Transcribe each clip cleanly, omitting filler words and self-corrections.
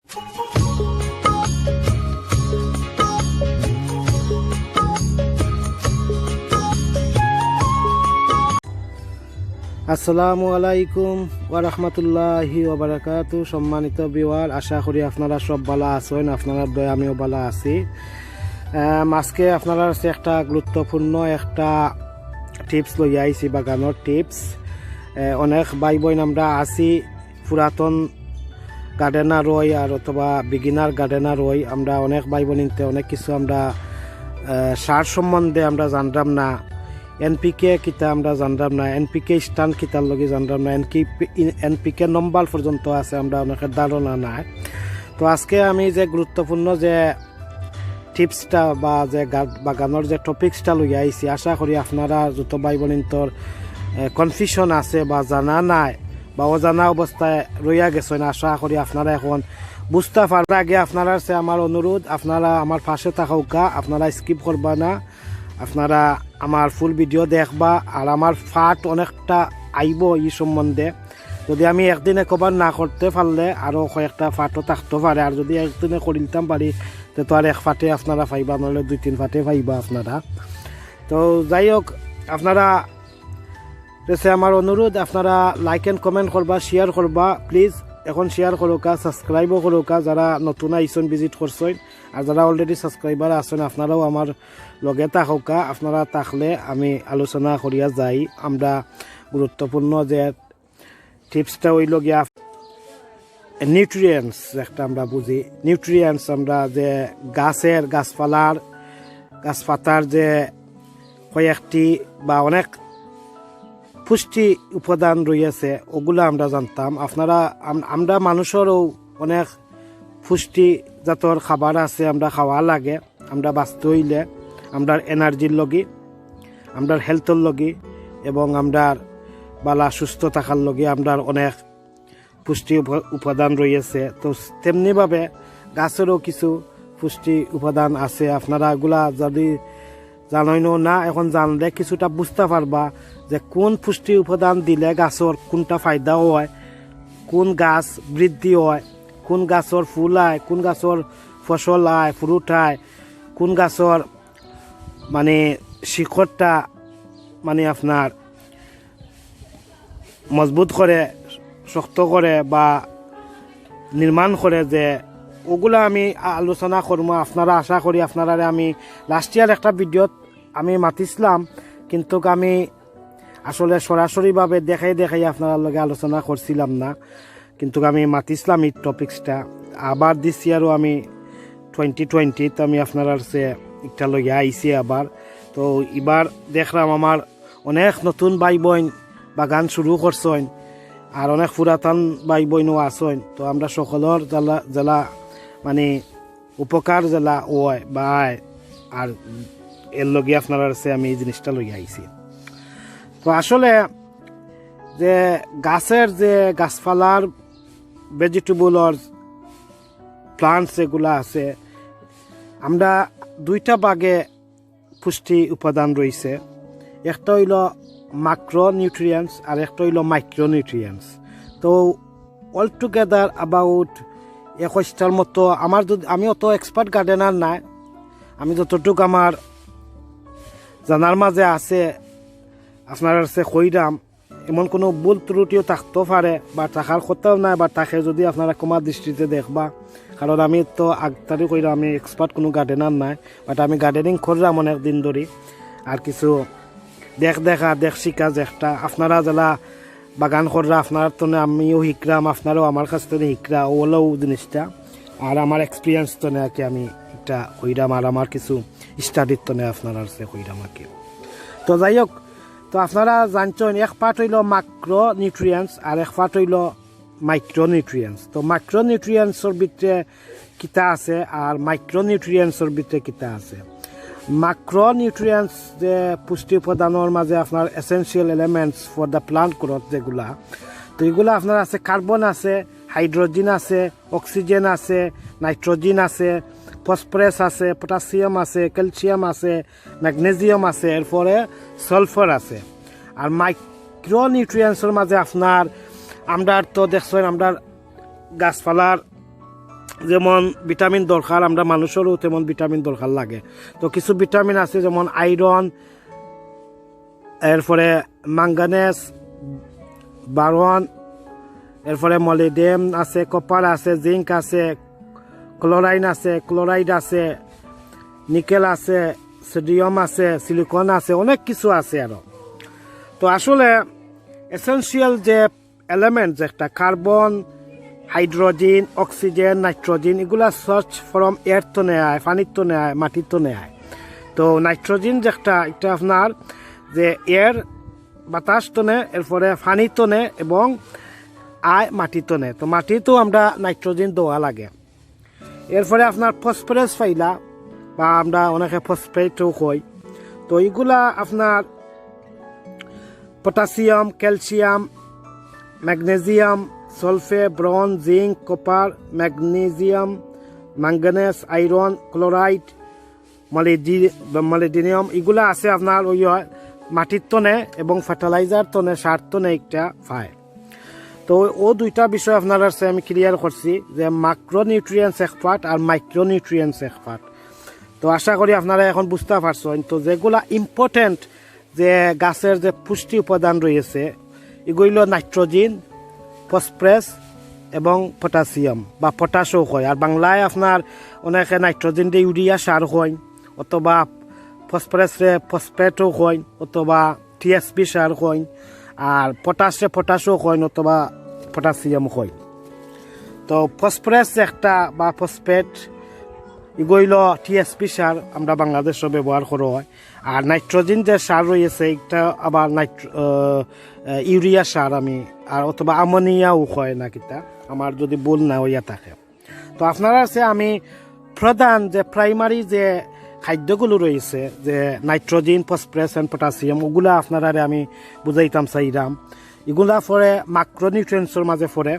আসসালামু আলাইকুম ওয়া রাহমাতুল্লাহি ওয়া বারাকাতুহু। সম্মানিত ভিউয়ার, আশা করি আপনারা সব ভালো আছেন। আপনারা দয়া আমিও ভালো আছি। আজকে আপনারা একটা গুরুত্বপূর্ণ একটা টিপস লই আইছি, বাগানোর টিপস। অনেক ভাই বোন আমরা আছি পুরাতন গার্ডেনার রই আর অথবা বিগিনার গার্ডেনার রই। আমরা অনেক ভাই বোনিতে অনেক কিছু আমরা সার সম্বন্ধে আমরা জানতাম না। এনপিকে কিতা আমরা জানতাম না, এনপিকে স্টান কিতার লগে জানতাম না, এনপিকে নম্বর পর্যন্ত আছে আমরা অনেকের ধারণা নাই। তো আজকে আমি যে গুরুত্বপূর্ণ যে টিপসটা বা যে বাগানোর যে টপিক্সটা লই আইছি, আশা করি আপনারা যত ভাই বোনিন্তর কনফিউশন আছে বা জানা নাই বা অজানা অবস্থায় রইয়া গেছেন, আশা করি আপনারা এখন বুঝতে পারার আগে আপনারা আমার অনুরোধ, আপনারা আমার পাশে থাকা, আপনারা স্কিপ করবা না, আপনারা আমার ফুল ভিডিও দেখবা। আর আমার ফাট অনেকটা আইব এই সম্বন্ধে। যদি আমি একদিনে কভার না করতে পারলে আরও কয়েকটা ফাটও থাকতে পারে, আর যদি একদিনে করিলতাম পারি তো আর এক ফাটে আপনারা পাইবা, নাহলে 2-3 ফাটে পাইবা আপনারা। তো যাই হোক, আপনারা আমার অনুরোধ, আপনারা লাইক অ্যান্ড কমেন্ট করবা, শেয়ার করবা প্লিজ। এখন শেয়ার করোকা, সাবস্ক্রাইবও করোকা যারা নতুন আইসন ভিজিট করছেন, আর যারা অলরেডি সাবস্ক্রাইবার আছেন আপনারাও আমার লগে থাকা। আপনারা থাকলে আমি আলোচনা করিয়া যাই। আমরা গুরুত্বপূর্ণ যে টিপসটা হইল গিয়া নিউট্রিয়েন্টস, একটা আমরা বুঝি নিউট্রিয়েন্টস। আমরা যে গাছপাতার যে কয়েকটি বা অনেক পুষ্টি উপাদান রয়েছে, ওগুলো আমরা জানতাম। আমরা মানুষেরও অনেক পুষ্টি জাতর খাবার আছে, আমরা খাওয়া লাগে। আমরা বাঁচতে হইলে আমরা এনার্জির লগি, আমরা হেলথর লগি এবং আমরা বালা সুস্থ থাকার লগি আমরা অনেক পুষ্টি উপাদান রয়েছে। তো তেমনিভাবে গাছেরও কিছু পুষ্টি উপাদান আছে। আপনারা এগুলা যদি জানাইনো না, এখন জানলে কিছুটা বুঝতে পারবা যে কোন পুষ্টি উপাদান দিলে গাছের কোনটা ফায়দা হয়, কোন গাছ বৃদ্ধি হয়, কোন গাছের ফুল হয়, কোন গাছের ফসল হয়, ফ্রুট হয়, কোন গাছের মানে শিকড়টা মানে আপনার মজবুত করে, শক্ত করে বা নির্মাণ করে, যে ওগুলো আমি আলোচনা করবো। আপনারা আশা করি আপনারা আমি লাস্ট ইয়ার একটা ভিডিওত আমি মাতিছিলাম, কিন্তু আমি আসলে সরাসরিভাবে দেখাই আপনারা লগে আলোচনা করছিলাম না, কিন্তু আমি মাতিছিলাম এই টপিক্সটা। আবার দিস ইয়ারও আমি 2020 আমি আপনারা একটা লইয়া আইছি আবার। তো এবার দেখলাম আমার অনেক নতুন ভাই বোন বাগান শুরু করছেন, আর অনেক পুরাতন ভাই বোনও আছেন। তো আমরা সকলের জেলা মানে উপকার জেলা ওয় বা আর এর লগে আপনারা আমি এই জিনিসটা লইয়া আইছি। তো আসলে যে গাছের যে গাছপালার ভেজিটেবলর প্লান্টস এগুলা আছে, আমরা দুইটা ভাগে পুষ্টি উপাদান রয়েছে। একটা হইল মাইক্রো নিউট্রিয়েন্টস আর একটা হইল মাইক্রো নিউট্রিয়েন্টস। তো অল টুগেদার অ্যাবাউট 21টার মতো আমার, যদি আমি অত এক্সপার্ট গার্ডেনার নাই, আমি যতটুকু আমার জানার মাঝে আছে আপনার কাছে কইরাম। এমন কোনো ভুল ত্রুটিও থাকতেও পারে বা থাকার কথাও নাই, বা তাকে যদি আপনারা কমার দৃষ্টিতে দেখবা, কারণ আমি তো আগতারি কইরাম আমি এক্সপার্ট কোনো গার্ডেনার নাই, বাট আমি গার্ডেনিং করলাম অনেক দিন ধরে। আর কিছু দেখ শিকা যে একটা আপনারা যারা বাগান কররা আপনার তো আমিও শিখলাম, আপনারাও আমার কাছ থেকে শিখরা ওগুলোও জিনিসটা। আর আমার এক্সপিরিয়েন্স তো নাকি আমি একটা কইরাম, আর আমার কিছু স্টাডির তো নেই আপনারা কইরাম আর কি। তো যাই হোক, তো আপনারা জানছেন এক পার্ট হইল মাইক্রো নিউট্রিয়েন্টস আর এক পার্ট হইল মাইক্রো নিউট্রিয়েন্টস। তো মাইক্রো নিউট্রিয়েন্টসের ভিতরে কিতা আছে আর মাইক্রো নিউট্রিয়েন্টসের ভিতরে কিতা আছে। মাইক্রো নিউট্রিয়েন্টস যে পুষ্টি উপাদানের মাঝে আপনার essential elements for the plant growth যেগুলা, তো এগুলো আপনার আছে কার্বন আছে, হাইড্রোজেন আছে, অক্সিজেন আছে, নাইট্রোজেন আছে, ফসফরাস আছে, পটাশিয়াম আছে, ক্যালসিয়াম আছে, ম্যাগনেসিয়াম আছে, এরপরে সালফার আছে। আর মাইক্রো নিউট্রিয়েন্টসের মাঝে আপনার আমরা তো দেখছেন আমরা গাছপালার যেমন ভিটামিন দরকার, আমরা মানুষেরও তেমন ভিটামিন দরকার লাগে। তো কিছু ভিটামিন আছে যেমন আয়রন, এরপরে ম্যাঙ্গানেস, বারন, এরপরে মলিবডেনাম আছে, কপার আছে, জিঙ্ক আছে, ক্লোরাইড আছে, নিকেল আছে, সোডিয়াম আছে, সিলিকন আছে, অনেক কিছু আছে আরো। তো আসলে এসেনশিয়াল যে এলিমেন্ট যেটা কার্বন, হাইড্রোজেন, অক্সিজেন, নাইট্রোজেন, এগুলা সোর্স ফ্রম এয়ার তো নেয়, পানির তো নেয়, মাটির তো নেয়। তো নাইট্রোজেন যেটা এটা আপনার যে এয়ার বাতাস তো নেয়, এরপরে পানি তো নেয় এবং মাটি তো নেয়। তো মাটিতেও আমরা নাইট্রোজেন দেওয়া লাগে। এরপরে আপনার ফসফরাস ফাইলা বা আমরা অনেকে ফসফেটও কই। তো এইগুলা আপনার potassium, calcium, magnesium, sulphur, boron, zinc, copper, magnesium, manganese, iron, chloride, molybdenum, এগুলা আছে আপনার ওই মাটির তনে এবং ফার্টিলাইজার তনে, সার তনে একটা পায়। তো ও দুইটা বিষয় আপনার আছে আমি ক্লিয়ার করছি যে মাইক্রো নিউট্রিয়েন্টস এক পার্ট আর মাইক্রো নিউট্রিয়েন্টস এক পার্ট। তো আশা করি আপনারা এখন বুঝতে পারছেন। তো যেগুলা ইম্পর্টেন্ট যে গাছের যে পুষ্টি উপাদান রয়েছে এগুলো নাইট্রোজেন, ফসফরাস এবং পটাশিয়াম বা পটাশও হয়। আর বাংলায় আপনার অনেকে নাইট্রোজেন দিয়ে ইউরিয়া সার হয়, অথবা ফসফরাসে ফসফেটও হয়, অথবা টিএসপি সার হয়, আর পটাশে পটাশও হয়, অথবা পটাশিয়াম হয়। তো ফসফরাস একটা বা ফসফেট এগুলো টিএসপি সার আমরা বাংলাদেশে ব্যবহার করা হয়। আর নাইট্রোজেন যে সার রয়েছে এটা আবার ইউরিয়া সার আমি আর অথবা আমোনিয়াও হয় না কিতা, আমার যদি ভুল না হইয়া থাকে। তো আপনারা আছে আমি প্রধান যে প্রাইমারি যে খাদ্যগুলো রয়েছে যে নাইট্রোজেন, ফসফরাস অ্যান্ড পটাশিয়াম, ওগুলা আপনারা আমি বুঝাইতাম চাইলাম। এগুলা পরে মাইক্রোনিউট্রিয়েন্টসের মাঝে পড়ে।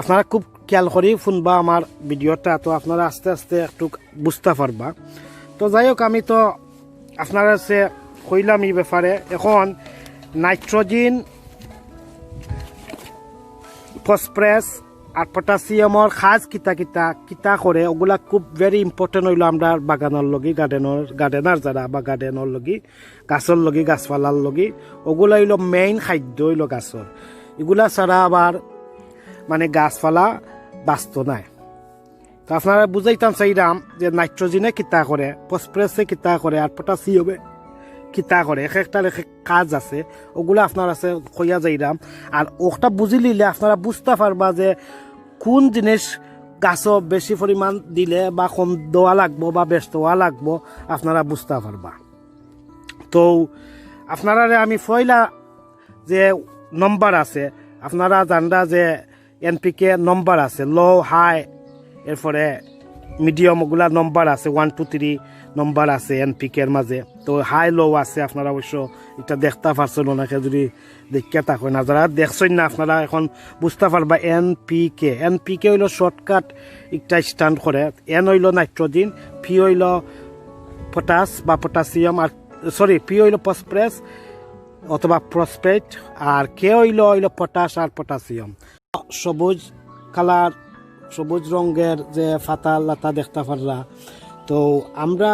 আপনারা খুব খেয়াল করি শুনবা আমার ভিডিওটা, তো আপনারা আস্তে আস্তে একটু বুঝতে পারবা। তো যাই হোক, আমি তো আপনারা সে কইলাম এই ব্যাপারে। এখন নাইট্রোজেন, ফসফরাস আর পটাশিয়ামর খাজ কিতা করে ওগুলা খুব ভেরি ইম্পর্টেন্ট হইল আমরা বাগানের লগি, গার্ডেনার যারা বা গার্ডেনের লগি, গাছের লগি, গাছপালার লগি, ওগুলা হইল মেইন খাদ্য হইল গাছর। এগুলা ছাড়া আবার মানে গাছপালা বাঁচত নাই। তো আপনারা বুঝাইতাম চাইলাম যে নাইট্রোজেনে কিতা করে, ফসফরাসে কিতা করে আর পটাশিয়ামে কিতা করে, এক একটা কাজ আছে, ওগুলো আপনার আছে কইয়া যাইলাম। আর ওটা বুঝি লিলে আপনারা বুঝতে পারবা যে কোন জিনিস গাছও বেশি পরিমাণ দিলে বা কম দেওয়া লাগবো বা বেশ দেওয়া লাগবো, আপনারা বুঝতে পারবা। তো আপনারা আমি পয়লা যে নম্বর আছে আপনারা জানরা যে এনপিকে নম্বর আছে, লো, হাই, এরপরে মিডিয়াম, ওগুলা নম্বর আছে 1 2 3 নম্বর আছে এনপিকের মাঝে। তো হাই লো আছে, আপনারা অবশ্য এটা দেখতে পারছেন ওনাকে যদি দেখতে থাকেন না, যারা দেখছেন না আপনারা এখন বুঝতে পারবা। এনপিকে হইল শর্টকাট একটা স্ট্যান্ড করে। এন হইল নাইট্রোজেন, পি হইল পটাশ বা পটাশিয়াম, আর পি হইল ফসফরাস অথবা ফসফেট, আর কে হইল পটাশ আর পটাশিয়াম। সবুজ কালার, সবুজ রঙের যে ফাতা লতা দেখতে পারলা। তো আমরা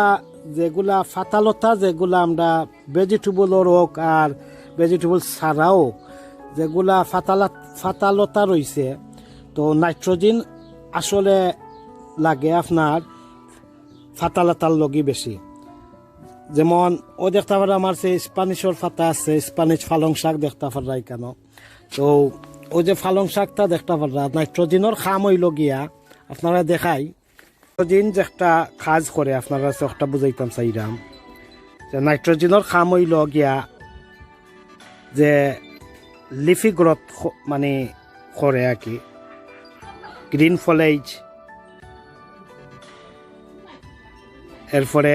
যেগুলা ফাতালতা, যেগুলা আমরা ভেজিটেবলর হোক আর ভেজিটেবল ছাড়াও যেগুলা ফাতালতা রয়েছে, তো নাইট্রোজেন আসলে লাগে আপনার ফাতালতার লগি বেশি। যেমন ও দেখতে পারা আমার সে স্প্যানিশর ফাতা আছে, স্প্যানিশ পালং শাক দেখতে পারা কেন। তো ওই যে পালং শাকটা দেখতে পারা নাইট্রোজেনের খাম হইল গিয়া আপনারা দেখাই। নাইট্রোজেন যে একটা কাজ করে আপনারা একটা বুঝাইতাম চাইলাম যে নাইট্রোজেনের খাম হইল গিয়া যে লিফি গ্রোথ মানে করে আর কি, গ্রিন ফলেজ, এরপরে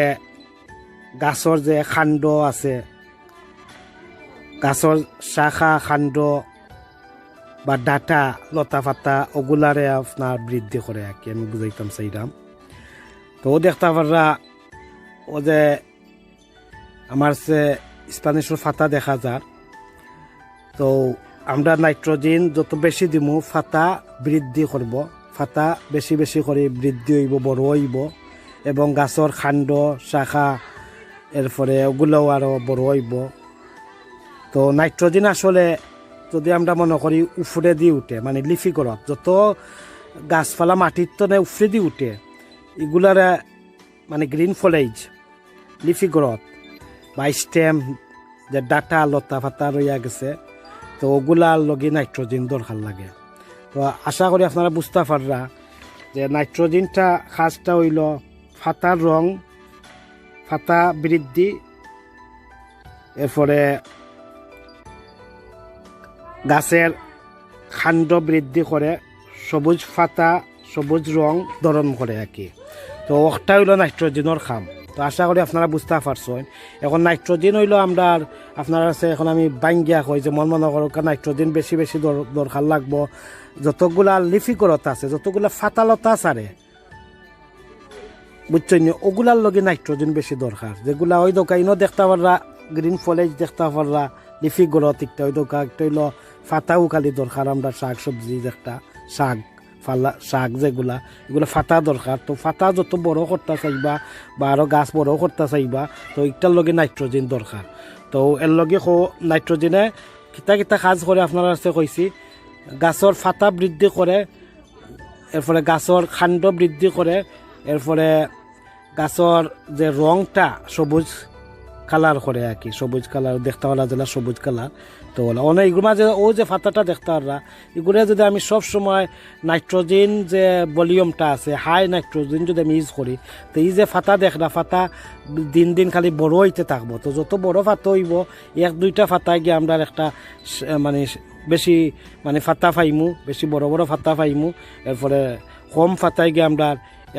গাছর যে খান্ড আছে, গাছর শাখা খান্ড বা ডাটা লতা পাতা, ওগুলারে আপনার বৃদ্ধি করে আর কি, আমি বুঝাইতাম চাইলাম। তো ও দেখতে পাররা ও যে আমার সে স্প্যানিশের ফাতা দেখা যার। তো আমরা নাইট্রোজেন যত বেশি দিমু ফাতা বৃদ্ধি করব, ফাতা বেশি বেশি করে বৃদ্ধি হইব, বড় হইব এবং গাছর খাণ্ড শাখা এরপরে ওগুলোও আরও বড় হইব। তো নাইট্রোজেন আসলে যদি আমরা মনে করি উফরে দিয়ে উঠে, মানে লিফি করত যত গাছপালা মাটির তনে উফরে দিয়ে উঠে এগুলার মানে গ্রিন ফলেজ লিফি গ্রথ বা স্টেম যে ডাটা লতা ফাতা রইয়া গেছে, তো ওগুলার লগে নাইট্রোজেন দরকার লাগে। তো আশা করি আপনারা বুঝতে পাররা যে নাইট্রোজেনটা খাসটা হইল ফাতার রং, ফাতা বৃদ্ধি, এরপরে গাছের খাণ্ড বৃদ্ধি করে, সবুজ ফাতা সবুজ রং ধারণ করে আর কি। তো ওটা হইল নাইট্রোজেনের খাম। তো আশা করি আপনারা বুঝতে পারছেন। এখন নাইট্রোজেন হইল আমরা আপনারা আছে এখন আমি বাঙ্গিয়া কই যে মনে করো নাইট্রোজেন বেশি বেশি দরকার লাগবো। যতগুলা লিফি করত আছে, যতগুলা ফাতালতা আছে বুঝছেন, ওগুলার লগে নাইট্রোজেন বেশি দরকার। যেগুলা ওই দোকানও দেখতে পাররা গ্রিন ফলেজ দেখতে পাররা লিফি গ্রোথ একটা ওই দোকান একটা হইল ফাতাও খালি দরকার। আমরা শাক সবজি একটা শাক ফালা শাক যেগুলা এগুলো ফাতা দরকার। তো ফাতা যত বড় করতে চাইবা বা আরও গাছ বড় করতে চাইবা তো একটার লগে নাইট্রোজেন দরকার। তো এর লগে নাইট্রোজেনে কিতা কিতা কাজ করে আপনারা কাছে কইছি। গাছর ফাতা বৃদ্ধি করে, এরপরে গাছর খাণ্ড বৃদ্ধি করে, এরপরে গাছর যে রংটা সবুজ কালার করে আর কি, সবুজ কালার দেখতে পারা যেটা সবুজ কালার। তো অনেক এগুলো মাঝে ও যে ফাতাটা দেখতে পারা এগুলো যদি আমি সব সময় নাইট্রোজেন যে ভলিউমটা আছে হাই নাইট্রোজেন যদি আমি ইউজ করি, তো এই যে ফাতা দেখরা ফাতা দিন দিন খালি বড় হইতে থাকবো। তো যত বড় ফাতা হইব এক দুইটা ফাতায় গিয়ে আমরা একটা মানে বেশি মানে ফাতা পাইমু, বেশি বড় বড় ফাতা পাইমু। এরপরে কম ফাতায় গিয়ে আমরা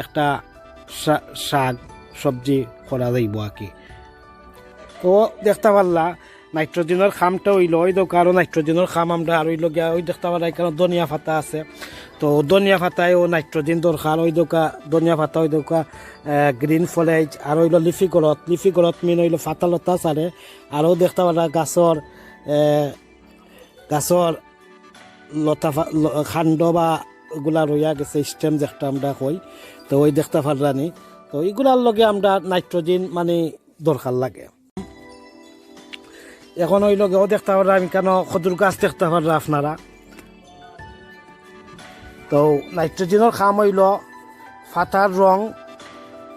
একটা শাক সবজি করা যাইব আর কি। তো দেখতে পারলা নাইট্রোজেনের খামটা হইল ওই দোকান নাইট্রোজেনের খাম আমরা আর হইল গিয়া ওই দেখতে পারা এখানে ধনিয়া পাতা আছে। তো ধনিয়া পাতায় ও নাইট্রোজেন দরকার। ওই দোকা ধনিয়া পাতা ওই দোকা গ্রিন ফলেজ আর হইল লিফি গরত। লিফি গরত মিন হইল ফাতালতা সারে। আরও দেখতে পারা গাছর গাছর লতা খাণ্ড বা ওগুলা রইয়া গেছে স্টেম যেটা আমরা কই, তো ওই দেখতে পারানি। তো এগুলার লগে আমরা নাইট্রোজেন মানে দরকার লাগে। এখন ওই লগেও দেখতে পারা আমি কেন খদুর গাছ দেখতে পারা আপনারা। তো নাইট্রোজেনের খাম হইল ফাতার রং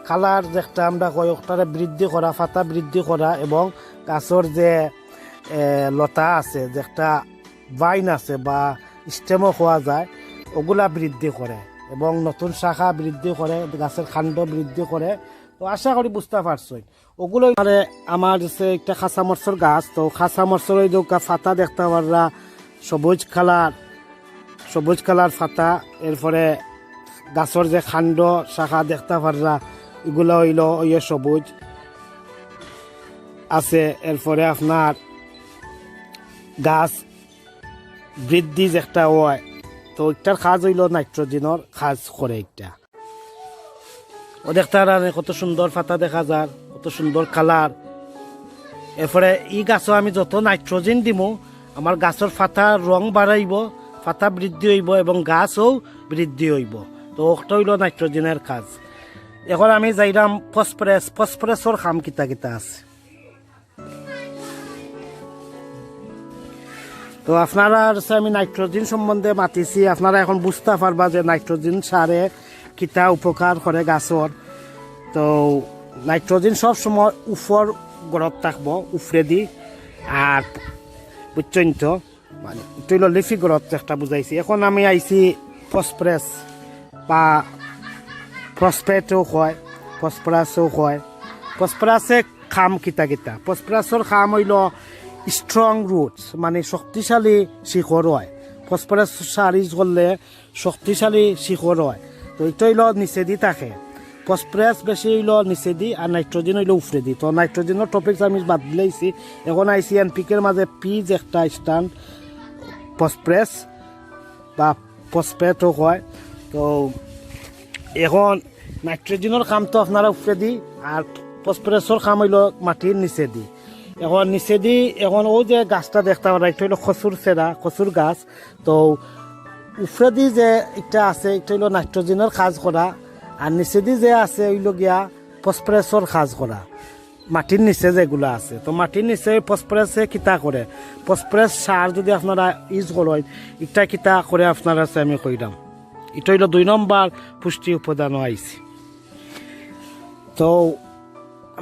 কালার যেটা আমরা কই ওটারে বৃদ্ধি করা, ফাতা বৃদ্ধি করা এবং গাছর যে লতা আছে যেটা ভাইন আছে বা স্টেমও খোয়া যায় ওগুলা বৃদ্ধি করে এবং নতুন শাখা বৃদ্ধি করে, গাছের খাণ্ড বৃদ্ধি করে। তো আশা করি বুঝতে পারছই। ওগুলো মানে আমার যে একটা খাসা মরচর গাছ, তো খাসা মরচর ওই দোকা ফাতা দেখতে পাররা সবুজ কালার ফাতা। এরপরে গাছের যে খাণ্ড শাখা দেখতে পাররা এগুলো হইল ওই সবুজ আছে। এরপরে আপনার গাছ বৃদ্ধি যেটা হয়, তো একটার কাজ হইল নাইট্রোজেনের কাজ করে একটা। ও দেখতে কত সুন্দর ফাতা দেখা যায়, কত সুন্দর কালার। এরপরে এই গাছও আমি যত নাইট্রোজেন দিব আমার গাছের ফাতার রং বাড়াইব, ফাতা বৃদ্ধি হইব এবং গাছও বৃদ্ধি হইব। তো ওটা হইল নাইট্রোজেনের কাজ। এখন আমি যাইলাম ফসফরাসর খাম কিতা কিতা আছে। তো আপনারা আমি নাইট্রোজেন সম্বন্ধে মাতিছি, আপনারা এখন বুঝতে পারবা যে নাইট্রোজেন সারে কিতা উপকার করে গাছর। তো নাইট্রোজেন সব সময় উপর গড়ত থাকবো উফরে দি। আর বুঝছেন তো মানে তৈল লিফি গড়ত একটা বুঝাইছি। এখন আমি আইছি ফসফরাস বা ফসফেটও হয়, ফসফরাসও হয়। ফসফরাসে খাম কিতা কিতা, ফসফরাসর খাম হইল স্ট্রং রুটস মানে শক্তিশালী শিখর হয়। ফসফরাস সার ইউজ করলে শক্তিশালী শিখর হয়। তো এটা হইল নিচে দি থাকে, ফসফরাস বেশি হইল নিচে দি আর নাইট্রোজেন হইল উফরে দি। তো নাইট্রোজেনের টপিকস আমি বাদ দিলেইছি। এখন আইসি এনপিকের মাঝে পিজ একটা স্ট্যান্ড ফসফরাস বা ফসফেটও হয়। তো এখন নাইট্রোজেনের কাম তো আপনারা উফরে দি আর ফসফরাসর কাম হইল মাটির নিচে দি। এখন নিচে দি এখন ও যে গাছটা দেখতে পারা এটা হইল কচুর সেরা, কচুর গাছ। তো উপরে দি যে এটা আছে এটা হইল নাইট্রোজেনের কাজ করা, আর নিচে দি যে আছে হইল গিয়া ফসফরাসর কাজ করা, মাটির নিচে যেগুলো আছে। তো মাটির নিচে ফসফরাসে কিতা করে, ফসফরাস সার যদি আপনারা ইউজ করেন, এটা কিতা করে আপনারা আমি কইলাম। এটা হইল 2 নম্বর পুষ্টি উপাদান আইছি। তো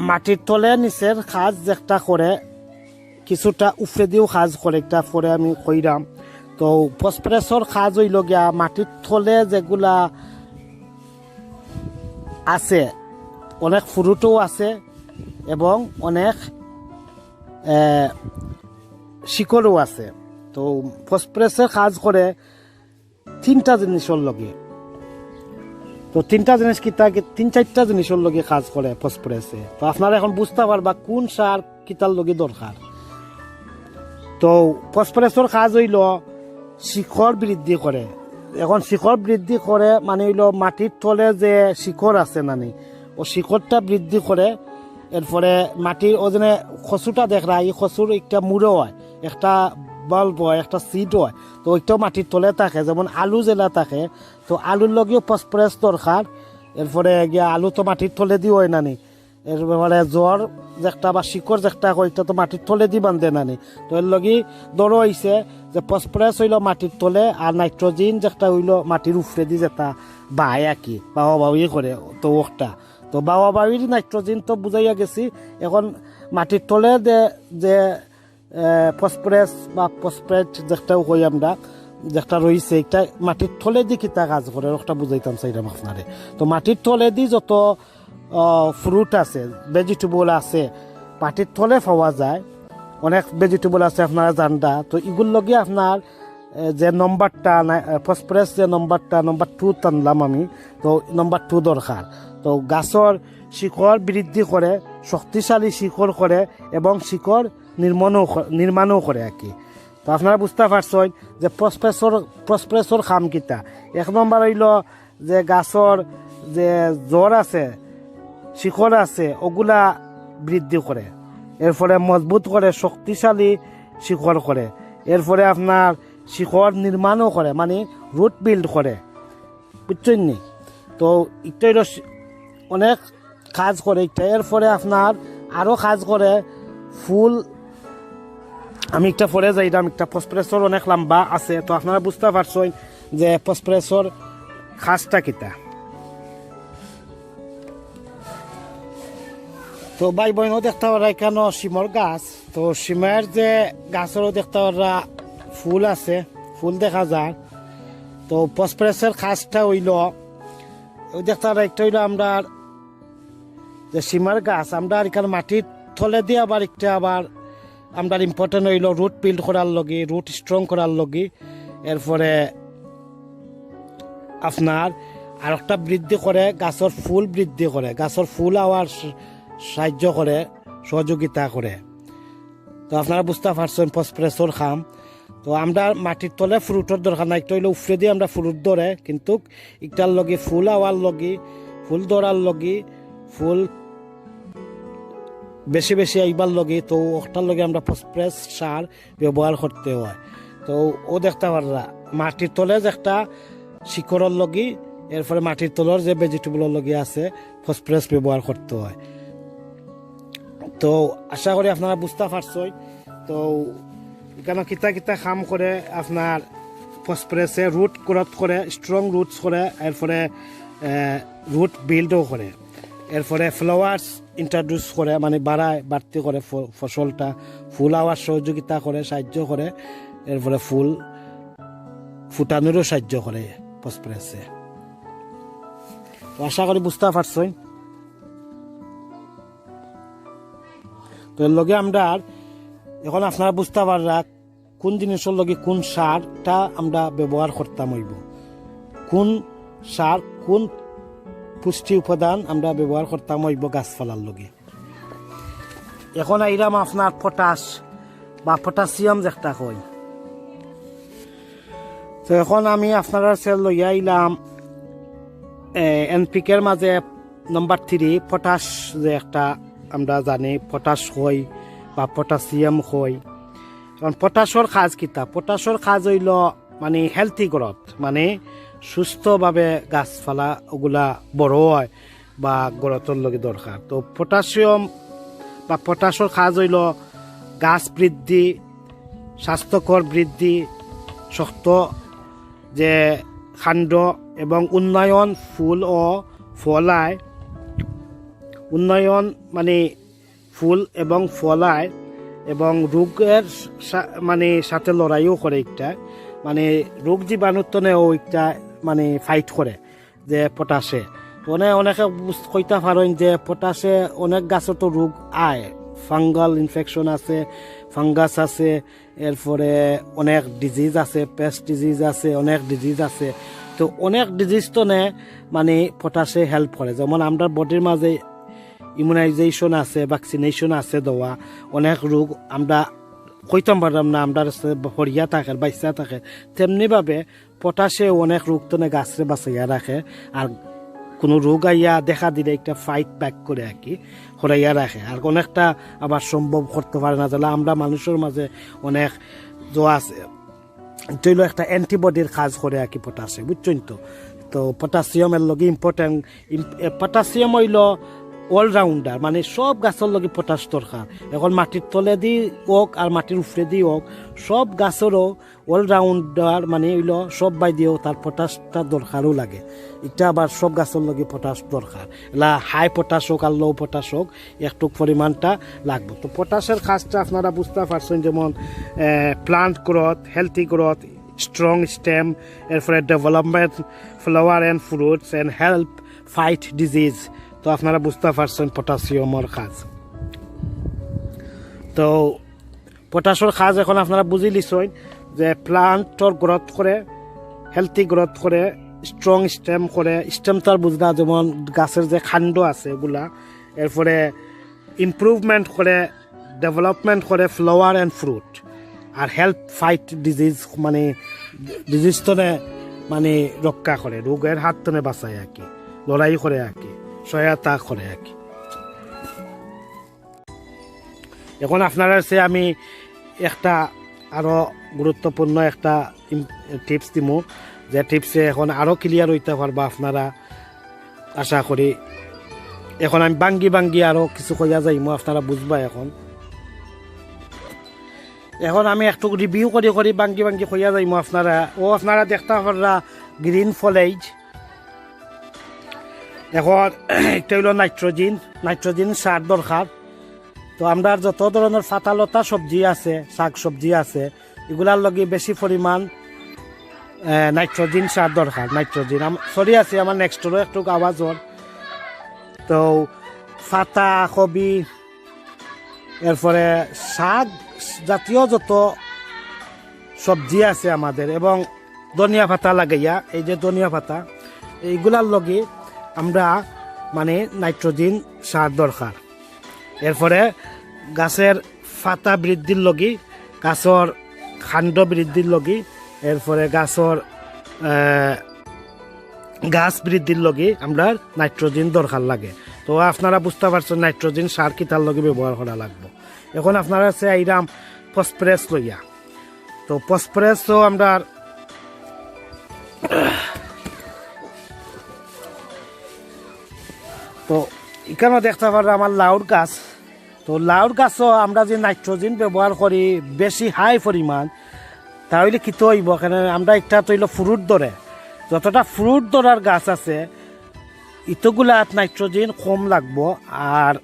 মাটির তলে নিচের কাজ যেটা করে, কিছুটা উপরে দিয়েও কাজ করে, এটা পরে আমি কইলাম। তো ফসফরাসর কাজ হইল গিয়া মাটির তলে যেগুলা আছে, অনেক ফ্রুটও আছে এবং অনেক শিকড়ও আছে। তো ফসফরাসের কাজ করে 3টা জিনিসের লগে। তো 3টা জিনিস কিতা, 3-4টা জিনিসের লগে কাজ করে ফসফরাসে। তো আপনারা এখন বুঝতে পারবা কোন সার কিতার লগে দরকার। তো ফসফরাসের কাজ হইল শিকড় বৃদ্ধি করে। এখন শিকড় বৃদ্ধি করে মানে হইল মাটির তলে যে শিকড় আছে নানি, ও শিকড়টা বৃদ্ধি করে। এরপরে মাটির ওজনে খসুটা দেখরা, এই খসুর একটা মুড়ো হয়, একটা বাল্ব হয়, একটা সিড হয়। তো ওইটাও মাটির তলে থাকে, যেমন আলু জেলা থাকে। তো আলুর লগেও ফসফরাস দরকার। এরপরে গিয়া আলু তো মাটির তলে দিয়ে হয় নানি। এরপরে জ্বর যেটা বা শিকড় যেটা হয়, এটা তো মাটির তলে দিয়ে বান্ধে নানি। তো এর লগে দরো হইছে যে ফসফরাস হইল মাটির তলে, আর নাইট্রোজেন যেটা হইল মাটির উপরে দিয়ে যেটা বায় আর কি, বাবা বাবি করে। তো ওটা তো বাবা বাবির নাইট্রোজেন তো বুঝাইয়া গেছি। এখন মাটির তলে যে ফসফরাস বা ফসফেট যেটাও কই আমরা, যেটা রয়েছে, এটা মাটির তলে দিয়ে কিতা কাজ করে ওটা বুঝাইতাম চাইলাম আপনারে। তো মাটির তলে দিয়ে যত ফ্রুট আছে, ভেজিটেবল আছে, মাটির তলে পাওয়া যায়। অনেক ভেজিটেবল আছে আপনারা জানডা। তো এগুলোর লগে আপনার যে নম্বরটা ফসফরাস, যে নম্বরটা নম্বর 2 টানলাম আমি, তো নম্বর 2 দরকার। তো গাছর শিকড় বৃদ্ধি করে, শক্তিশালী শিকড় করে এবং শিকড় নির্মাণও করে আর কি। তো আপনারা বুঝতে পারছেন যে ফসফরাসর খাম কিতা। 1 নম্বর হইল যে গাছর যে জড় আছে, শিকড় আছে, ওগুলা বৃদ্ধি করে। এরপরে মজবুত করে, শক্তিশালী শিকড় করে। এরপরে আপনার শিকড় নির্মাণও করে, মানে রুট বিল্ড করে, বুঝছেন নি? তো এটা হইল অনেক কাজ করে এটা। এরপরে আপনার আরও কাজ করে ফুল। আমি একটা পরে যাইলাম, একটা ফসফরাসর অনেক লম্বা আছে। তো আপনারা বুঝতে পারছেন যে ফসফরাসর কাজটা কিতা। তো ভাই বোনও দেখতে পারা এখানে শিমর গাছ। তো শিমের যে গাছেরও দেখতে পারা ফুল আছে, ফুল দেখা যায়। তো ফসফরাসের কাজটা হইল দেখতে পারা একটা হইল আমরা যে শিমার গাছ, আমরা এখানে মাটির থলে দিয়ে আবার একটা আবার আমরা ইম্পর্টেন্ট হইল রুট বিল্ড করার লগে, রুট স্ট্রং করার লগে। এরপরে আপনার আর একটা বৃদ্ধি করে, গাছের ফুল বৃদ্ধি করে, গাছের ফুল আওয়ার সাহায্য করে, সহযোগিতা করে। তো আপনারা বুঝতে পারছেন ফসফরাসর খাম। তো আমরা মাটির তলে ফ্রুটের দরকার নাই, একটা হইলে উপরে দিয়ে আমরা ফ্রুট ধরে, কিন্তু একটার লগে ফুল আওয়ার লগে, ফুল ধরার লগে, ফুল বেশি বেশি আইবার লগে, তো ওটার লগে আমরা ফসফরাস সার ব্যবহার করতে হয়। তো ও দেখতে পাররা মাটির তলে যে একটা শিকড়ের লগে, এরপরে মাটির তলের যে ভেজিটেবলের লগে আছে, ফসফরাস ব্যবহার করতে হয়। তো আশা করি আপনারা বুঝতে পারছেন। তো এখানে কিতা কিতা কাম করে আপনার ফসফরাসে রুট গ্রোথ করে, স্ট্রং রুটস করে, এরপরে রুট বিল্ডও করে। এরপরে ফ্লাওয়ার্স ইন্ট্রোডিউস করে, মানে বাড়তি করে ফসলটা, ফুল হওয়ার সহযোগিতা করে, সাহায্য করে। এরপরে ফুল ফুটানোরও সাহায্য করে ফসফরাসে। তো আশা করি বুঝতে পারছেন। তো এর লগে আমরা এখন আপনারা বুঝতে পাররা কোন জিনিসের লগে কোন সারটা আমরা ব্যবহার করতাম হইব, কোন সার কোন পুষ্টি উপাদান আমরা ব্যবহার করতাম হইব গাছপালার লগে। এখন আইলাম আপনার পটাশ বা পটাশিয়াম যেটা কই। তো এখন আমি আপনারা লইয়া আইলাম এনপিকের মাঝে নম্বর 3 পটাশ, যে একটা আমরা জানি পটাশ হই বা পটাশিয়াম হই। কারণ পটাশর কাজ কিতা, পটাশর কাজ হইল মানে হেলথি গ্রোথ, মানে সুস্থভাবে গাছপালা ওগুলা বড় হয় বা গ্রোথের লগে দরকার। তো পটাশিয়াম বা পটাশর খাজ হইল গাছ বৃদ্ধি, স্বাস্থ্যকর বৃদ্ধি, শক্ত যে খাণ্ড এবং উন্নয়ন, ফুল ও ফলায় উন্নয়ন, মানে ফুল এবং ফলায় এবং রোগের মানে সাথে লড়াইও করে একটা, মানে রোগ জীবাণুত্বনেও একটা মানে ফাইট করে যে পটাশে। অনেকে কইতে পারেন যে পটাশে অনেক গাছের তো রোগ আয়, ফাঙ্গাল ইনফেকশন আছে, ফাঙ্গাস আছে, এরপরে অনেক ডিজিজ আছে, পেস্ট ডিজিজ আছে, অনেক ডিজিজ আছে। তো অনেক ডিজিজ তো নে মানে পটাশে হেল্প করে, যেমন আমরা বডির মাঝে ইমিউনাইজেশন আছে, ভ্যাকসিনেশন আছে দেওয়া, অনেক রোগ আমরা কইতাম পারলাম না আমরা হরিয়া থাকে বাইসা থাকে, তেমনিভাবে পটাশে অনেক রোগ তো গাছরে বাঁচাইয়া রাখে। আর কোনো রোগ আইয়া দেখা দিলে একটা ফাইট ব্যাক করে আর কি হরাইয়া রাখে। আর অনেকটা আবার সম্ভব করতে পারে না, তাহলে আমরা মানুষের মাঝে অনেক আছে তৈল একটা অ্যান্টিবডির কাজ করে আর কি পটাশে, বুঝছেন তো। তো পটাশিয়ামের লগে ইম্পর্টেন্ট, পটাশিয়াম হইল অলরাউন্ডার, মানে সব গাছের লগে পটাশ দরকার। এখন মাটির তলে দি হোক আর মাটির উপরে দি হোক, সব গাছেরও অলরাউন্ডার, মানে হইল সব বাই দিয়েও তার পটাশটা দরকারও লাগে। এটা আবার সব গাছের লগে পটাশ দরকার, এলা হাই পটাশ হোক আর লো পটাশ হোক একটু পরিমাণটা লাগবে। তো পটাশের কাজটা আপনারা বুঝতে পারছেন, যেমন plant growth, healthy growth, strong stem, এরপরে development, flower and fruits and help fight disease. তো আপনারা বুঝতে পারছেন পটাশিয়ামের কাজ। তো পটাশের কাজ এখন আপনারা বুঝি লিছেন যে প্লান্টর গ্রোথ করে, হেলথি গ্রোথ করে, স্ট্রং স্টেম করে। স্টেম তো আর বুঝলা, যেমন গাছের যে খাণ্ড আছে এগুলা, এরপরে ইমপ্রুভমেন্ট করে, ডেভেলপমেন্ট করে ফ্লাওয়ার অ্যান্ড ফ্রুট, আর হেল্প ফাইট ডিজিজ, মানে ডিজিজ তো মানে রক্ষা করে, রোগের হাত তনে বাঁচায় আর কি, লড়াই করে আর কি, সহায়তা করে আর কি। এখন আপনারা সে আমি একটা আরো গুরুত্বপূর্ণ একটা টিপস দিব, যে টিপসে এখন আরো ক্লিয়ার হইতে পারবা আপনারা আশা করি। এখন আমি বাঙ্গি বাঙ্গি আরো কিছু কইয়া যাইমো, আপনারা বুঝবা। এখন আমি একটু রিভিউ করি করি বাঙ্গি বাঙ্গি কইয়া যাইমো আপনারা। আপনারা দেখতে পারা গ্রিন ফলেজ, এখন এটা হইল নাইট্রোজেন সার দরকার। তো আমরা যত ধরনের ফাতালতা সবজি আছে, শাক সবজি আছে, এগুলার লগে বেশি পরিমাণ নাইট্রোজেন সার দরকার। নাইট্রোজেন সরি আছে আমার নেক্সটরও একটু আওয়াজ হল। তো ফাতা কবি, এরপরে শাক জাতীয় যত সবজি আছে আমাদের, এবং ধনিয়া পাতা লাগাইয়া, এই যে ধনিয়া পাতা, এইগুলার লগে আমরা মানে নাইট্রোজেন সার দরকার। এরপরে গাছের পাতা বৃদ্ধির লগি, গাছের খাণ্ড বৃদ্ধির লগি, এরপরে গাছের গাছ বৃদ্ধির লগি আমরা নাইট্রোজেন দরকার লাগে। তো আপনারা বুঝতে পারছেন নাইট্রোজেন সার কি তার লগে ব্যবহার করা লাগবে। এখন আপনারা সে আইরাম ফসফরাস লইয়া। তো ফসফরাসও আমরা তো এখানে দেখতে পারো আমার লাউর গাছ। তো লাউর গাছও আমরা যে নাইট্রোজেন ব্যবহার করি বেশি হাই পরিমাণ, তাহলে কি তো হইব, এখানে আমরা একটা তৈল ফ্রুট ধরে, যতটা ফ্রুট ধরার গাছ আছে ইতগুলা নাইট্রোজেন কম লাগবো। আর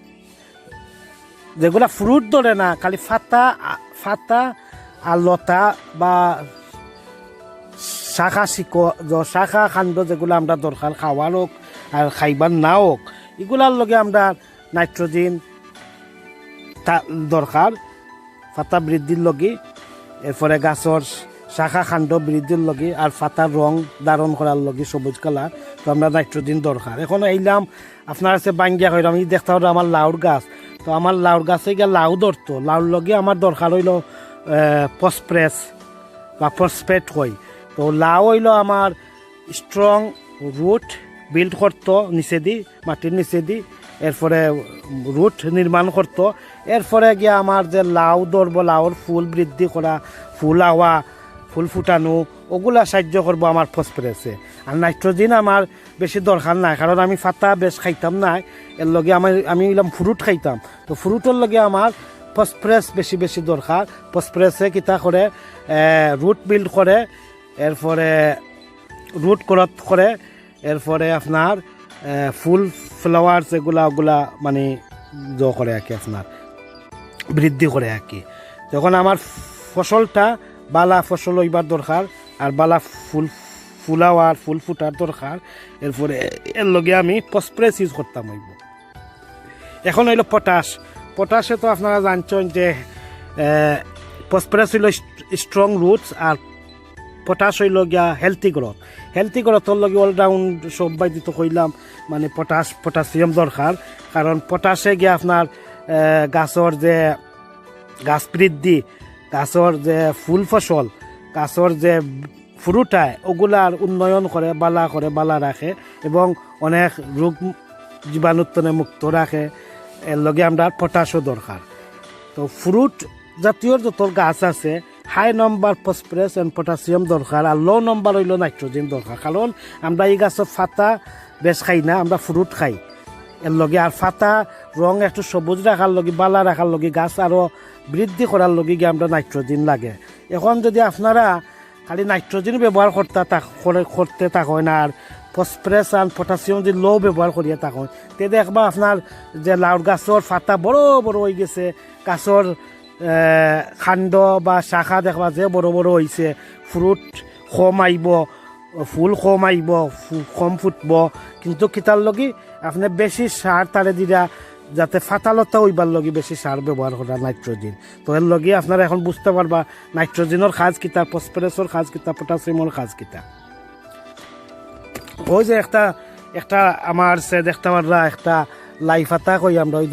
যেগুলা ফ্রুট ধরে না, খালি ফাতা আর লতা বা শাখা খাণ্ড যেগুলো আমরা দরকার খাওয়ার হোক আর খাইবার না হোক, এগুলার লগে আমরা নাইট্রোজেন দরকার পাতা বৃদ্ধির লগে, এরপরে গাছের শাখা খাণ্ড বৃদ্ধির লগে, আর পাতার রং ধারণ করার লগে সবুজ কালার। তো আমরা নাইট্রোজেন দরকার। এখন এইলাম আপনার কাছে বাঙ্গিয়া হইলাম, আমি দেখতে হলো আমার লাউর গাছ। তো আমার লাউর গাছে গিয়ে লাউ ধরতো, লাউর লগে আমার দরকার হইল ফসফরাস বা ফসফেট হয়। তো লাউ হইল আমার স্ট্রং রুট বিল্ড করতো নিচে দি, মাটির নিচে দি, এরপরে রুট নির্মাণ করতো। এরপরে গিয়া আমার যে লাউ ধরবো, লাউর ফুল বৃদ্ধি করা, ফুল হওয়া, ফুল ফুটানো ওগুলা সাহায্য করবো আমার ফসফরাসে। আর নাইট্রোজেন আমার বেশি দরকার নাই, কারণ আমি ফাতা বেশ খাইতাম না, এর লগে আমি এলাম ফ্রুট খাইতাম, তো ফ্রুটের লগে আমার ফসফরাস বেশি বেশি দরকার। ফসফরাসে কিতা করে রুট বিল্ড করে, এরপরে রুট গ্রোথ করে, এরপরে আপনার ফুল ফ্লাওয়ার্স ওগুলা মানে করে আর কি, আপনার বৃদ্ধি করে আর কি। যখন আমার ফসলটা বালা ফসল হইবার দরকার আর বালা ফুলাওয়ার ফুল ফুটার দরকার, এরপরে এর লগে আমি ফসফরাস ইউজ করতাম হইব। এখন হইল পটাশ। পটাশে তো আপনারা জানছেন যে ফসফরাস হইল স্ট্রং রুটস আর পটাশ হইল গিয়া হেলথি গ্রোথ। হেলথি গ্রোথর লগে অলরাউন্ড সব বাইদি তো কইলাম, মানে পটাশিয়াম দরকার, কারণ পটাশে গিয়া আপনার গাছর যে গাছ বৃদ্ধি, গাছর যে ফুল ফসল, গাছর যে ফ্রুটায় ওগুলার উন্নয়ন করে, বালা রাখে এবং অনেক রোগ জীবাণুত্বনে মুক্ত রাখে। এর লগে আমরা পটাশও দরকার। তো ফ্রুট জাতীয় যত গাছ আছে high number phosphorus and potassium দরকার, আর লো নম্বর হইল নাইট্রোজেন দরকার, কারণ আমরা এই গাছের ফাতা বেশ খাই না, আমরা ফ্রুট খাই। এর লগে আর ফাতা রং একটু সবুজ রাখার লগে, বালা রাখার লগে, গাছ আরও বৃদ্ধি করার লগে গিয়ে আমরা নাইট্রোজেন লাগে। এখন যদি আপনারা খালি নাইট্রোজেন ব্যবহার করতে থাকেন না, আর ফসফরাস আর পটাশিয়াম যদি লো ব্যবহার করিয়া থাকেন, তে দেখবা আপনার যে লাউ গাছর ফাতা বড় বড় হয়ে গেছে, গাছর খান্ড বা শাখা দেখবা যে বড় বড় হয়েছে, ফ্রুট কম আইব, ফুল কম আইব, কম ফুটব, কিন্তু কিতার লগি আপনি বেশি সার তারে দিরা যাতে ফাতালতা হইবার লগে বেশি সার ব্যবহার করা নাইট্রোজেন। তো এর লগে আপনারা এখন বুঝতে পারবা নাইট্রোজেনের কাজ কিতা, ফসফরাসের কাজ কিতা, পটাশিয়ামের কাজ কিতা। ওই যে একটা আমার সে দেখতে পারলা একটা লাই ফাতা কই আমরা ওই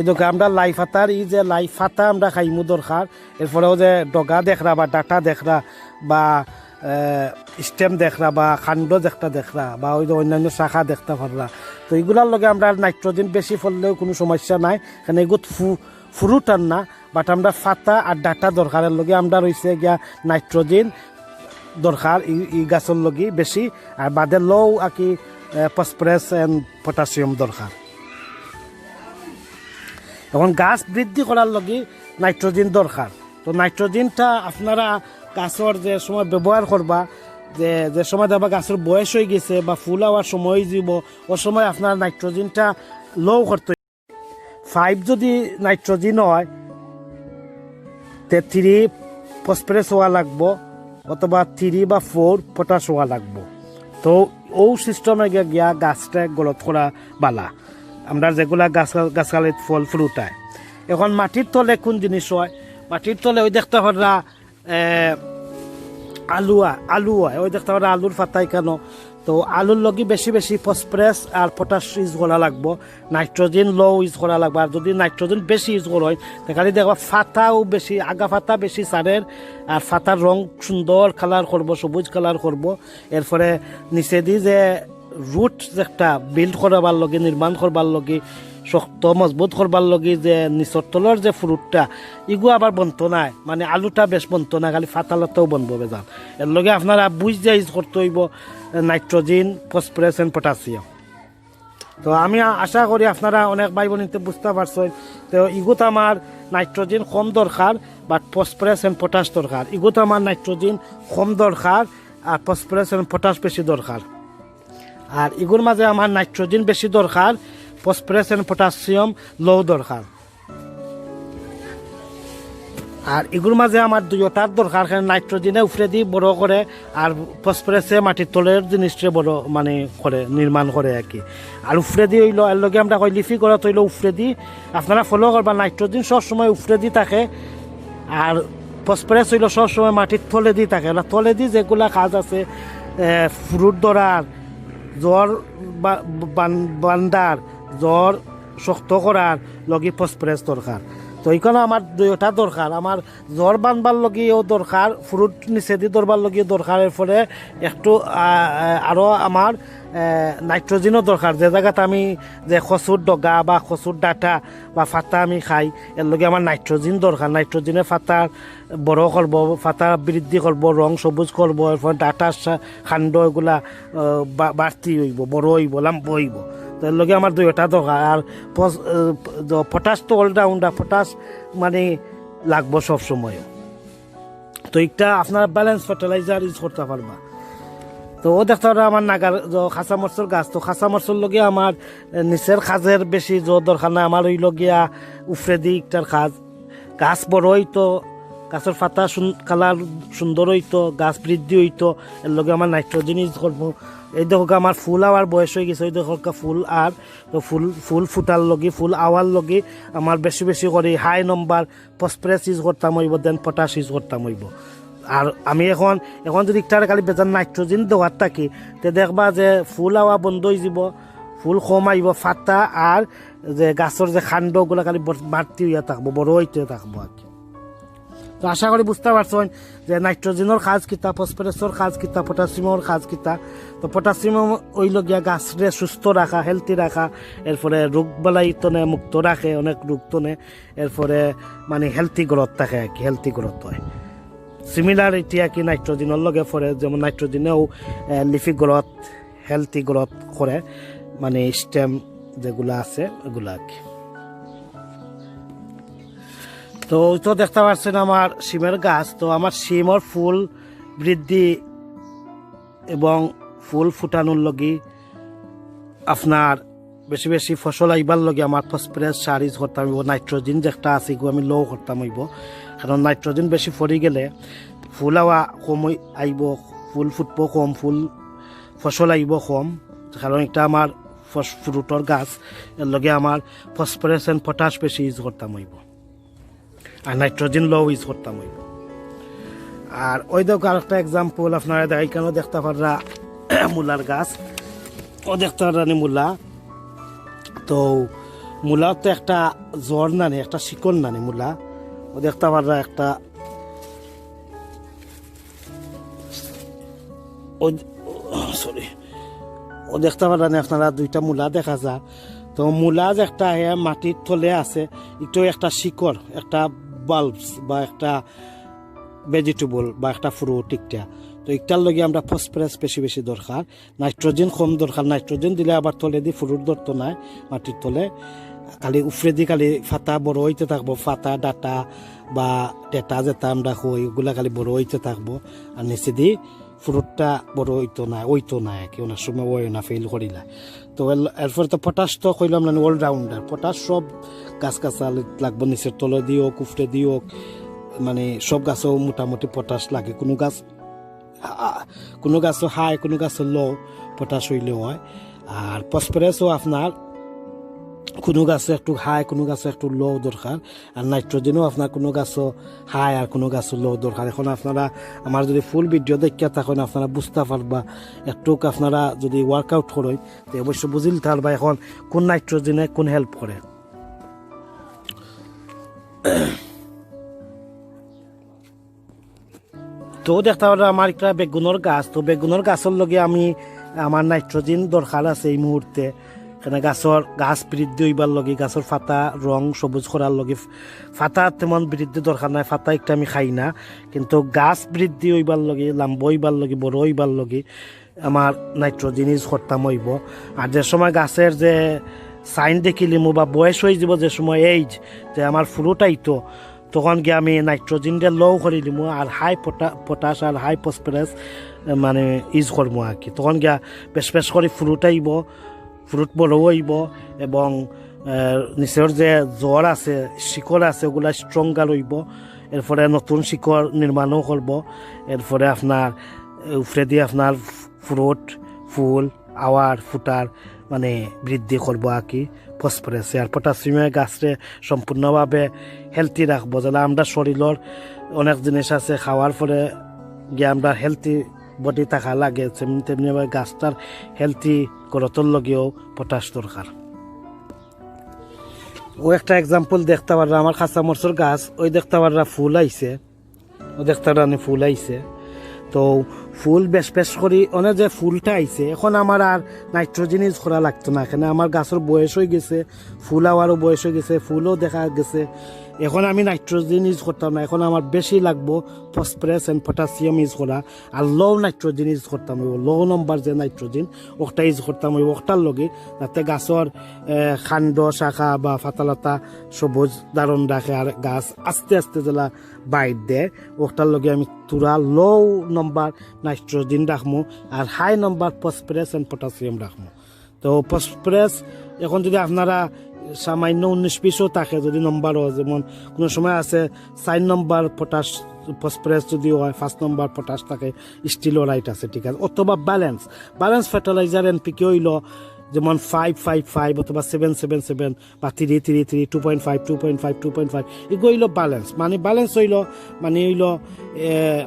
দৌকা আমরা লাই ফাতার যে লাই ফাতা আমরা খাইমু দরকার। এরপরেও যে ডগা দেখরা বা ডাটা দেখরা বা স্টেম দেখরা বা খান্ড দেখরা বা ওই যে অন্যান্য শাখা দেখতে পারলা, তো এইগুলার লগে আমরা নাইট্রোজেন বেশি ফললেও কোনো সমস্যা নাই, কারণ এগুলো ফ্রুট আর না, বাট আমরা ফাতা আর ডাটা দরকারের লগে আমরা রয়েছে গিয়া নাইট্রোজেন দরকার এই গাছের লগে বেশি, আর বাদে লও আর কি ফসফরাস এন্ড পটাশিয়াম দরকার। এখন গাছ বৃদ্ধি করার লগে নাইট্রোজেন দরকার। তো নাইট্রোজেনটা আপনারা গাছের যে সময় ব্যবহার করবা, যে সময় দেখবা গাছের বয়স হয়ে গেছে বা ফুল হওয়ার সময় যাব, ও সময় আপনার নাইট্রোজেনটা লো করতে 5 যদি নাইট্রোজেন হয় তে 3 ফসফরাস হওয়া লাগবো, অথবা 3 বা 4 পটাশ হওয়া লাগবো। তো ও সিস্টেমে গিয়া গাছটা গ্রোথ করা বালা, আমরা যেগুলা গাছালিত ফল ফ্রুটায়। এখন মাটির তলে কোন জিনিস হয়, মাটির তলে ওই দেখতে পারা আলু হয়, ওই দেখতে পারা আলুর ফাতাই কেন, তো আলুর লগে বেশি বেশি ফসফরাস আর পটাশ ইউজ করা লাগবো, নাইট্রোজেন লো ইউজ করা লাগবো। আর যদি নাইট্রোজেন বেশি ইউজ করা হয় তাহলে দেখবা ফাতাও বেশি, আগা ফাতা বেশি সারের, আর ফাতার রং সুন্দর কালার করবো, সবুজ কালার করবো। এরপরে নিচে দিয়ে যে রুট একটা বিল্ড করবার লগে, নির্মাণ করবার লগে, শক্ত মজবুত করবার লগে যে নিচর তলর যে ফ্রুটটা ইগু আবার বনতো না, মানে আলুটা বেশ বনতো না, খালি ফাতালতাও বনবো বেজান। এর লগে আপনারা বুঝ যে ইউজ করতে হইব নাইট্রোজেন, ফসফরাস এন্ড পটাশিয়াম। তো আমি আশা করি আপনারা অনেক ভাই বোনিতে বুঝতে পারছেন। তো ইগুত আমার নাইট্রোজেন কম দরকার, বাট ফসফরাস এন্ড পটাশ দরকার। ইগুত আমার নাইট্রোজেন কম দরকার আর ফসফরাস এন্ড পটাশ বেশি দরকার। আর এগুলোর মাঝে আমার নাইট্রোজেন বেশি দরকার, ফসফরাস এন্ড পটাশিয়াম লো দরকার। আর এগুলোর মাঝে আমার দুইটার দরকার, কারণ নাইট্রোজেনে উফরে দিয়ে বড় করে আর ফসফরাসে মাটির তলের জিনিসটা বড় মানে করে নির্মাণ করে আর কি। আর উফরে দিয়ে হইল এর লগে আমরা কই লিফি করা তৈল উফরে দিই, আপনারা ফলো করবা নাইট্রোজেন সবসময় উফরে দিয়ে থাকে, আর ফসফরাস হইল সবসময় মাটির তলে দিয়ে থাকে। তলে দিয়ে যেগুলা কাজ আছে ফ্রুট ধরার, জ্বর বান্দার, জ্বর শক্ত করার লগে ফসফরাস দরকার। তো এইখানে আমার দুইটা দরকার, আমার জ্বর বানবার লগিও দরকার, ফ্রুট নিচে দিয়ে ধরবার লগিও দরকার, এরপরে একটু আরও আমার নাইট্রোজেনও দরকার। যে জায়গাতে আমি যে কচুর ডগা বা কচুর ডাটা বা ফাতা আমি খাই, এর লগে আমার নাইট্রোজেন দরকার। নাইট্রোজেনে ফাতার বড় করব, ফাতা বৃদ্ধি করব, রং সবুজ করব, এরপর ডাটার খান্ড এগুলা বাড়তি হইব, বড় হইব, লাম্ব হইব। তো এর লগে আমার দুইটা দরকার। আর পটাশ তো অলরাউন্ডার, পটাশ মানে লাগবো সবসময়। তো একটা আপনার ব্যালেন্স ফার্টিলাইজার ইউজ করতে পারবা। তো ও দেখতে পারে আমার নাগার খাঁচা মরচর গাছ, তো খাঁচা মরচর লগে আমার নিচের খাজের বেশি দরকার নাই, আমার ওই লগিয়া উফরে দিই একটার খাজ। গাছ বড় হইতো, গাছের পাতা কালার সুন্দর হইতো, গাছ বৃদ্ধি হইতো, এর লগে আমার নাইট্রোজেন ইউজ করবো। এই দেখো আমার ফুল আওয়ার বয়স হয়ে গেছে, ওই দেখো ফুল আর তো ফুল ফুটার লগে, ফুল আওয়ার লগে আমার বেশি বেশি করে হাই নম্বর ফসফরাস ইউজ করতাম হইব, দেন পটাশ ইউজ করতাম হইব। আর আমি এখন যদি একটার খালি বেজার নাইট্রোজেন দেওয়ার থাকি, তে দেখবা যে ফুল আওয়া বন্ধ হয়ে যাব, ফুল কম আইব, ফাতা আর যে গাছের যে খান্ডগুলো খালি বাড়তি হইয়া থাকবো, বড় হইতে থাকবো আর কি। তো আশা করি বুঝতে পারছেন যে নাইট্রোজেনের কাজ কিতা, ফসফরাসের কাজ কিতা, পটাশিয়ামের কাজ কিতা। তো পটাশিয়াম ওইল গিয়া গাছরে সুস্থ রাখা, হেলথি রাখা, এরপরে রোগ বালাই তনে মুক্ত রাখে, অনেক রোগ তনে, এরপরে মানে হেলথি গ্রোথ থাকে আর কি, হেলথি গ্রোথ হয়। সিমিলার এতিয়া কি নাইট্রোজেনের লগে পড়ে, যেমন নাইট্রোজেনেও লিফি গ্রোথ, হেলথি গ্রোথ করে, মানে স্টেম যেগুলো আছে এগুলা আর কি। তো ওই তো দেখতে পাচ্ছেন আমার শিমের গাছ। তো আমার শিমর ফুল বৃদ্ধি এবং ফুল ফুটানোর লগি আপনার বেশি বেশি ফসল আইবার লগে আমার ফসফরাস সার ইউজ করতাম হইব, নাইট্রোজেন যেটা আছে এগুলো আমি লো করতাম হইব। কারণ নাইট্রোজেন বেশি ফরি গেলে ফুল আওয়া কম আইব, ফুল ফুটব কম, ফুল ফসল আইব কম। কারণ এটা আমার ফ্রুটর গাছ, এর লগে আমার ফসফরাস এন্ড পটাশ বেশি ইউজ করতাম হইব, আর নাইট্রোজেন লো ইউজ করতাম হইব। আর ওই দেখো আরেকটা এক্সাম্পল আপনারা এখানেও দেখতে পারা মূলার গাছ, ও দেখতে পারেন মূলা। তো মূলা তো একটা জ্বর নানে, একটা শিকড় নানে মূলা, ও দেখতে পারা একটা সরি ও দেখতে পারেন আপনারা দুইটা মূলা দেখা যায়। তো মূলা যে একটা মাটির তলে আছে, একটু একটা শিকড়, একটা বাল্বস বা একটা ভেজিটেবল বা একটা ফ্রুট একটা। তো একটার লগে আমরা ফসফরাস বেশি বেশি দরকার, নাইট্রোজেন কম দরকার। নাইট্রোজেন দিলে আবার তলে দিয়ে ফ্রুট ধরতো নাই, মাটির তলে খালি উফরে দিয়ে খালি ফাতা বড় হইতে থাকবো, ফাতা ডাটা বা ডেটা যেটা আমরা কই ওগুলা খালি বড় হইতে থাকবো, আর নিচে দিয়ে ফ্রুটটা বড় হইতো না, ওইতো না কি ওনার সময় ওই না ফেল করিলা। তো এরপরে তো পটাশ তো কইলাম না অলরাউন্ডার, পটাশ সব গাছ গাছালি লাগবো, নিচের তলে দিও, কুফরে দিও, মানে সব গাছও মোটামুটি পটাশ লাগে। কোনো গাছও হাই, কোনো গাছও লো পটাশ হইলেও হয়। আর ফসফরাসও আপনার কোনো গাছে একটু হাই, কোনো গাছে একটু লো দরকার। আর নাইট্রোজেনও আপনার কোনো গাছও হাই আর কোনো গাছও লো দরকার। এখন আপনারা আমার যদি ফুল ভিডিও দেখিয়া থাকেন আপনারা বুঝতে পারবা, একটু আপনারা যদি ওয়ার্কআউট করেন তো অবশ্যই বুঝিল পারবা এখন কোন নাইট্রোজেনে কোন হেল্প করে। তো দেখতে পারো আমার একটা বেগুনের গাছ, তো বেগুনের গাছের লগে আমি আমার নাইট্রোজেন দরকার আছে এই মুহূর্তে। এখানে গাছ বৃদ্ধি হইবার লগে, গাছের ফাতা রং সবুজ করার লগে, ফাতা তেমন বৃদ্ধি দরকার নাই, ফাতা একটা আমি খাই না, কিন্তু গাছ বৃদ্ধি হইবার লগে, লাম্ব হইবার লগে, বড় হইবার লগে আমার নাইট্রোজেন ইউজ করতাম হইব। আর যে সময় গাছের যে সাইন দেখিলিমু বা বয়স হয়ে যাব, যে সময় এইজ যে আমার ফ্রুট আইতো, তখন গিয়ে আমি নাইট্রোজেনটা লো করে দিমু আর হাই পটাশ আর হাই ফসফরাস মানে ইউজ করবো আর কি। তখন গিয়া বেশ বেশ করে ফ্রুট আইব, ফ্রুট বড় হইব এবং নিচের যে জ্বর আছে, শিকড় আছে, ওগুলা স্ট্রঙ্গার হইব। এরপরে নতুন শিকড় নির্মাণও করব। এরপরে আপনার উপরে দিয়ে আপনার ফ্রুট, ফুল, আওয়ার, ফুটার মানে বৃদ্ধি করবো আর কি ফসফরাসে। আর পটাশিয়ামে গাছরে সম্পূর্ণভাবে হেলথি রাখবো, যেন আমরা শরীরের অনেক জিনিস আছে খাওয়ার পরে গিয়ে আমরা হেলথি বডি থাকা লাগে, তেমনিভাবে গাছটার হেলথি গ্রোথের লগেও পটাশ দরকার। ও একটা এক্সাম্পল দেখতে পাররা আমার খাসা মরসর গাছ ওই দেখতে পাররা ফুল আইছে, ও দেখতে পাররা ফুল আইছে। তো ফুল বেশ বেশ করি অনেক যে ফুলটা আইছে এখন আমার আর নাইট্রোজেন ইউজ করা লাগতো না, এখানে আমার গাছের বয়স হয়ে গেছে, ফুল আওয়ারও বয়স হয়ে গেছে, ফুলও দেখা গেছে। এখন আমি নাইট্রোজেন ইউজ করতাম না, এখন আমার বেশি লাগবো ফসফরাস অ্যান্ড পটাশিয়াম ইউজ করা, আর লো নাইট্রোজেন ইউজ করতাম হইব, লো নম্বর যে নাইট্রোজেন ওটা ইউজ করতাম হইব, ওটার লগে যাতে গাছের খান্ড শাখা বা ফাতালতা সবুজ ধারণ রাখে আর গাছ আস্তে আস্তে যেলা বাইট দেয়, ওটার লগে আমি তুরা লো নম্বর নাইট্রোজেন রাখবো আর high number phosphorus and potassium রাখবো। তো ফসফরাস এখন যদি আপনারা সামান্য 19-20ও থাকে যদি নম্বরও, যেমন কোনো সময় আছে 4 নম্বর পটাশ ফসফরাস যদি হয়, 5 নম্বর পটাশ থাকে, স্টিলোরাইট আছে, ঠিক আছে। অথবা ব্যালেন্স ফার্টিলাইজার এনপিকে হইল যেমন 5-5-5 অথবা 7-7-7 বা 3-3-3, 2.5 এগুলো হইল ব্যালেন্স। মানে ব্যালেন্স হইল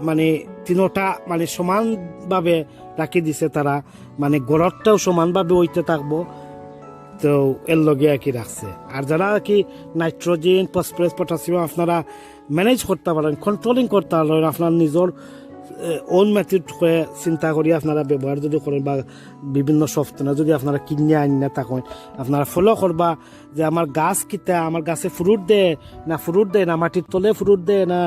মানে তিনোটা মানে সমানভাবে রাখি দিছে তারা, মানে গড়টাও সমানভাবে হইতে থাকবো, তো এর লগে আর কি রাখছে। আর যারা কি নাইট্রোজেন ফসফরাস পটাশিয়াম আপনারা ম্যানেজ করতে পারেন, কন্ট্রোলিং করতে পারেন, আপনার নিজের ওন মেথড হয়ে চিন্তা করি আপনারা ব্যবহার যদি করেন বা বিভিন্ন সফটওয়্যার যদি আপনারা কিনে আন না থাকেন, আপনারা ফলো করবা যে আমার গাছ কিতা, আমার গাছে ফ্রুট দেয় না মাটির তলে ফ্রুট দেয় না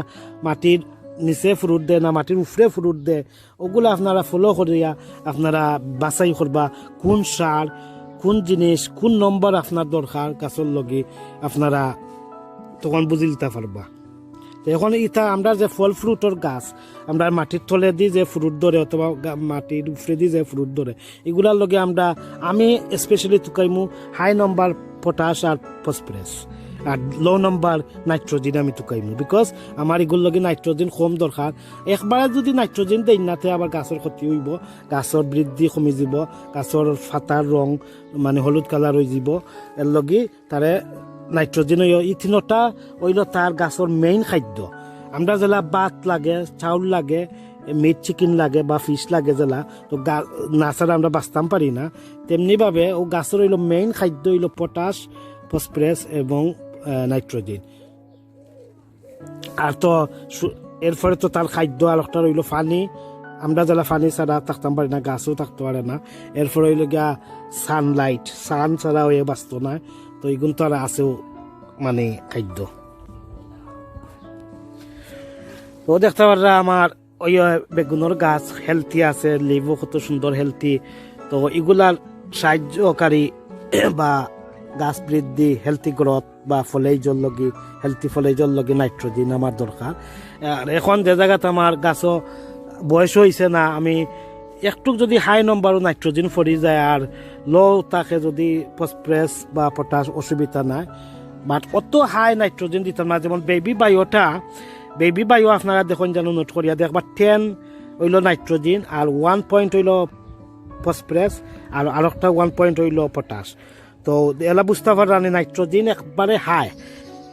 মাটির নিচে ফ্রুট দেয় না মাটির উপরে ফ্রুট দেয়, ওগুলো আপনারা ফলো করিয়া আপনারা বাছাই করবা কোন সার কোন জিনিস কোন নম্বর আপনার দরকার গাছের লগে, আপনারা তখন বুঝি নিতে পারবা। তো এখন ইটা আমরা যে ফল ফ্রুটর গাছ আমরা মাটির তলে দিয়ে যে ফ্রুট ধরে অথবা মাটির উপরে দিয়ে যে ফ্রুট ধরে, এগুলার লগে আমি স্পেশালি তুকাইমু হাই নম্বর পটাশ আর ফসফরাস আর লো নম্বর নাইট্রোজেন আমি তুকাইমু, বিকজ আমার এগুলোর লগে নাইট্রোজেন কম দরকার। একবারে যদি নাইট্রোজেন দেই নাতে আবার গাছের ক্ষতি হইব, গাছের বৃদ্ধি কমি যাব, গাছের ফাতার রং মানে হলুদ কালার হয়ে যাব, এর লগে তারে নাইট্রোজেন ই তিনটা হইল তার গাছের মেইন খাদ্য। আমরা যেলা ভাত লাগে, চাউল লাগে, মিট চিকেন লাগে বা ফিশ লাগে যেলা, তো না ছাড়া আমরা বাঁচতাম পারি না, তেমনিভাবে ও গাছের হইল মেইন খাদ্য হইল পটাশ ফসফরাস এবং নাইট্রোজেন। আর তো এরপরে তো তার খাদ্য আর একটা রইল পানি, আমরা যারা পানি ছাড়া থাকতাম পারি না, গাছও থাকতে পারে না। এরপরে হইল গিয়া সানলাইট, সান ছাড়া হয়ে বাঁচত না, তো এইগুলো তো আর আছেও মানে খাদ্য। তো দেখতে পারা আমার ওই বেগুনের গাছ হেলথি আছে, লিভও কত সুন্দর হেলথি, তো এগুলার সাহায্যকারী বা গাছ বৃদ্ধি হেলথি গ্রোথ বা ফলেজর লগে হেলথি ফলেজর লগে নাইট্রোজেন আমার দরকার। আর এখন যে জায়গাতে আমার গাছও বয়স হয়েছে না, আমি একটু যদি হাই নম্বরও নাইট্রোজেন পড়ি যায় আর লো তাকে যদি ফসফরাস বা পটাশ অসুবিধা নাই, বাট অত হাই নাইট্রোজেন দিতাম না। যেমন বেবি বায়ো আপনারা দেখুন যেন নোট করিয়া দেখবা 10 হইল নাইট্রোজেন আর 1 পয়েন্ট হইল ফসফরাস আর একটা 1 পয়েন্ট হইল পটাশ। তো এলা বুঝতে পারেন নাইট্রোজেন একবারে হাই,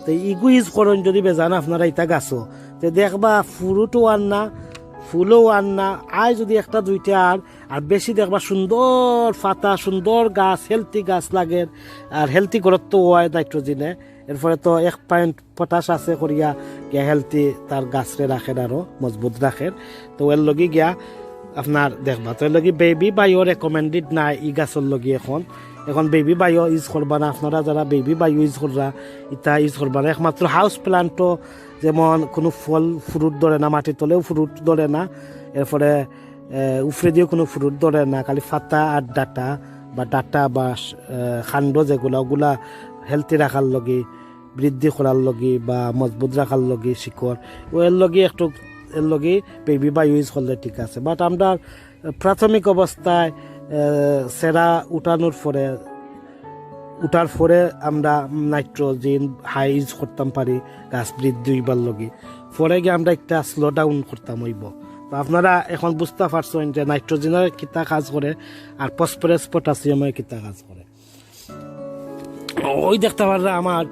তো ইগু ইউজ করেন যদি বেজান আপনারা ইটা গাছও, তো দেখবা ফুলও আন না আয় যদি একটা দুইটা আর বেশি দেখবা সুন্দর ফাতা সুন্দর গাছ হেলথি গাছ লাগে, আর হেলথি ঘরত তো হয় নাইট্রোজেনে, এরপরে তো 1 পয়েন্ট পটাশ আছে করিয়া গিয়া হেলথি তার গাছরে রাখেন আরো মজবুত রাখেন। তো এর লগে গিয়া আপনার দেখবা, তো এর লগে বেবি বায়ো রেকমেন্ডেড নাই ই গাছের লগে। এখন বেবি বায়ো ইউজ করবা না, আপনারা যারা বেবি বায়ো ইউজ করবা ইটা ইউজ করবা না। একমাত্র হাউস প্লান্টও যেমন কোনো ফল ফ্রুট ধরে না, মাটির তলেও ফ্রুট ধরে না, এরপরে উফরে দিয়েও কোনো ফ্রুট ধরে না, খালি ফাতা আর ডাটা বা খান্ড যেগুলা ওগুলা হেলথি রাখার লগে বৃদ্ধি করার লগে বা মজবুত রাখার লগে শিকড় ও এর লগে একটু এর লগে বেবি বায়ো ইউজ করলে ঠিক আছে। বাট আমরা প্রাথমিক অবস্থায় সেরা উঠার পরে আমরা নাইট্রোজেন হাই ইউজ করতাম পারি গাছ বৃদ্ধি হইবার লগে, পরে গিয়ে আমরা একটা স্লো ডাউন করতাম হইব। তো আপনারা এখন বুঝতে পারছেন যে নাইট্রোজেনের কিতা কাজ করে আর ফসফরাস পটাশিয়ামের কিতা কাজ করে। ওই দেখতে পারলে আমার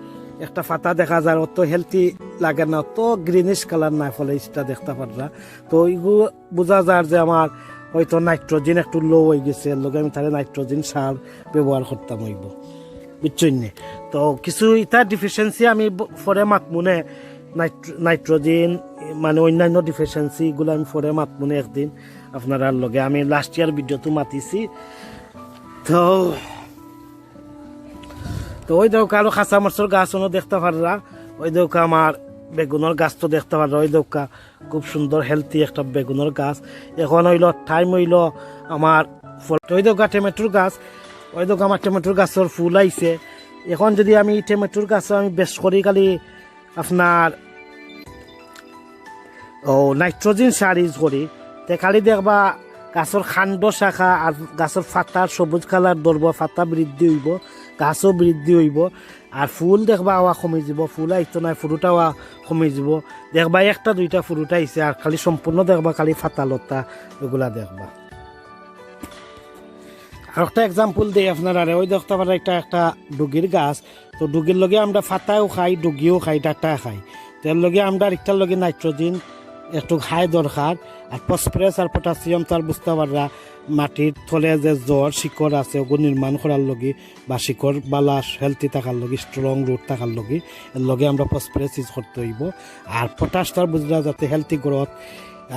একটা ফাতা দেখা যায়, অত হেলথি লাগে না, অত গ্রিনিশ কালার না, ফলে এটা দেখতে পারলা। তো এইগুলো বোঝা যায় যে আমার হয়তো নাইট্রোজেন একটু লো হয়ে গেছে, এর লগে আমি তাহলে নাইট্রোজেন সার ব্যবহার করতাম হইব। বুঝছেন নি? তো কিছু ইটার ডিফিসিয়েন্সি আমি পরে মাতমুনে নাইট্রোজেন মানে অন্যান্য ডিফিসিয়েন্সি এগুলো আমি পরে মাতমুনে একদিন আপনারা লগে আমি লাস্ট ইয়ার ভিডিওতে মাতিছি। তো তো ওই দৌকা আরো খাঁচা মাছের গাছও দেখতে পাররা, ওই দৌকা আমার বেগুনের গাছ তো দেখতে পাররা, ওই দৌকা খুব সুন্দর হেলথি একটা বেগুনের গাছ। এখন হইল টাইম হইল আমার ওই দৌকা টমেটোর গাছ, ওই দৌকা আমার টমেটোর গাছের ফুল আইছে। এখন যদি আমি টমেটোর গাছ আমি বেশ করি খালি আপনার নাইট্রোজেন সার ইউজ করি, তে খালি দেখবা গাছের খান্ড শাখা আর গাছের ফাতার সবুজ কালার ধরব, ফাতা বৃদ্ধি হইব, গাছও বৃদ্ধি হইব, আর ফুল দেখবা আওয়া কমে যাব, ফুল আইতো না ফুরুটা আওয়া কমে যাব, দেখবা একটা দুইটা ফুরুটা আইছে, আর খালি সম্পূর্ণ দেখবা খালি ফাতা লতা এগুলা দেখবা। আর একটা এক্সাম্পল দিই আপনারা, ওই দেখতে পারে একটা ডুগির গাছ, তো ডুগির লগে আমরা ফাতাও খাই, ডুগিও খাই, ডাটা খাই, তার লগে আমরা একটার লগে নাইট্রোজেন একটু হাই দরকার, আর ফসফরাস আর পটাশিয়াম তার বুঝতে পাররা মাটির থলে যে জ্বর শিকড় আছে ওগুলো নির্মাণ করার লগে বা শিকড় বালা হেলথি থাকার লগে স্ট্রং রুট থাকার লগে এর লগে আমরা ফসফরাস ইউজ করতে হইব। আর পটাশ তার বুঝলা যাতে হেলথি গ্রোথ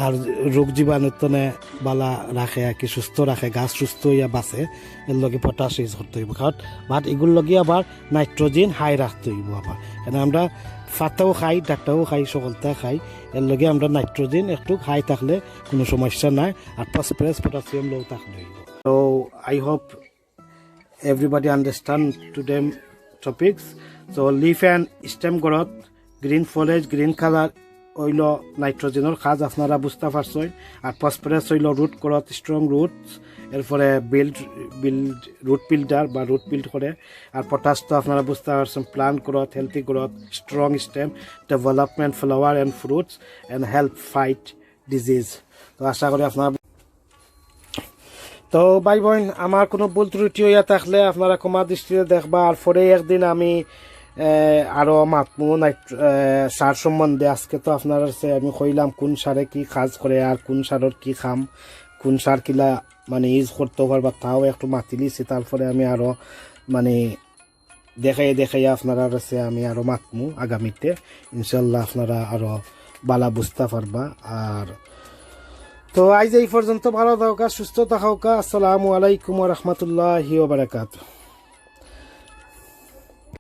আর রোগ জীবাণুতনে বালা রাখে আর কি সুস্থ রাখে, গাছ সুস্থ হইয়া বাঁচে, এর লগে পটাশ ইউজ করতে হইব। কারণ বাট এগুলোর লগে আবার নাইট্রোজেন হাই রাখতে হইব আবার, কারণ আমরা ফাতাও খাই, ডাক্তারও খাই, সকলটা খাই, এর লগে আমরা নাইট্রোজেন একটু হাই থাকলে কোনো সমস্যা নাই, আর ফসফরাস পটাশিয়াম লো থাকলে হইব। তো I hope everybody understand today topics. So leaf and stem growth, green foliage, green color হইল নাইট্রোজেনের কাজ আপনারা বুঝতে পারছেন, আর ফসফরাস হইল রুট গ্রোথ, স্ট্রং রুটস, এরপরে বিল্ড রুট বিল্ডার বা রুট বিল্ড করে, আর পটাশ তো আপনারা বুঝতে পারছেন plant growth, healthy growth, strong stem, development flower and fruits and help fight disease. তো আশা করি আপনারা তো ভাই বোন আমার কোনো ভুল ত্রুটি হইয়া থাকলে আপনারা ক্ষমা দৃষ্টিতে দেখবা। আর পরে একদিন আমি আরো মাতমু সার সম্বন্ধে। আজকে তো আপনার আমি কইলাম কোন সারে কি কাজ করে আর কোন সারের কি খাম, কোন সার কিলা মানে ইউজ করতে পারবা তাও একটু মাতিলিছি। তারপরে আমি আরো মানে দেখাইয়া আপনারা কাছে আমি আরো মাতমু আগামীতে, ইনশাল্লাহ আপনারা আরো বালা বুঝতে পারবা। আর তো আজ এই পর্যন্ত ভালো থাকা, সুস্থ থাকা। আসসালামু আলাইকুম ওয়া রাহমাতুল্লাহি ওয়া বারাকাতুহু।